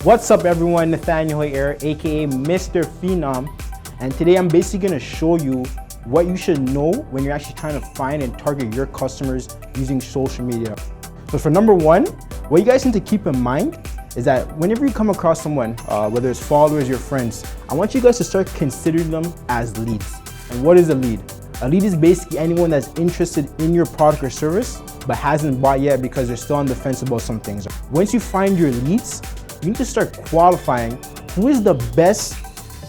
What's up everyone, Nathaniel here, aka Mr. Phenom, and today I'm basically going to show you what you should know when you're actually trying to find and target your customers using social media. So for number one, what you guys need to keep in mind is that whenever you come across someone, whether it's followers or friends, I want you guys to start considering them as leads. And what is a lead? A lead is basically anyone that's interested in your product or service but hasn't bought yet because they're still on the fence about some things. Once you find your leads, you need to start qualifying who is the best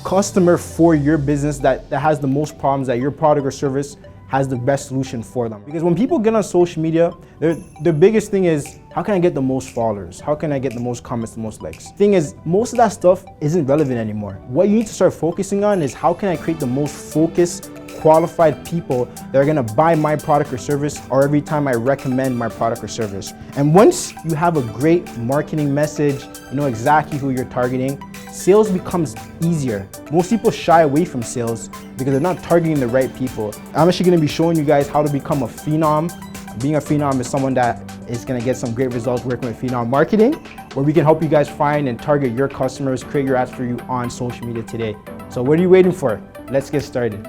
customer for your business that has the most problems, that your product or service has the best solution for them. Because when people get on social media, the biggest thing is, how can I get the most followers? How can I get the most comments, the most likes? Thing is, most of that stuff isn't relevant anymore. What you need to start focusing on is how can I create the most focused, qualified people that are gonna buy my product or service, or every time I recommend my product or service. And once you have a great marketing message, you know exactly who you're targeting, sales becomes easier. Most people shy away from sales because they're not targeting the right people. I'm actually gonna be showing you guys how to become a phenom. Being a phenom is someone that is gonna get some great results working with Phenom Marketing, where we can help you guys find and target your customers, create your ads for you on social media today. So what are you waiting for? Let's get started.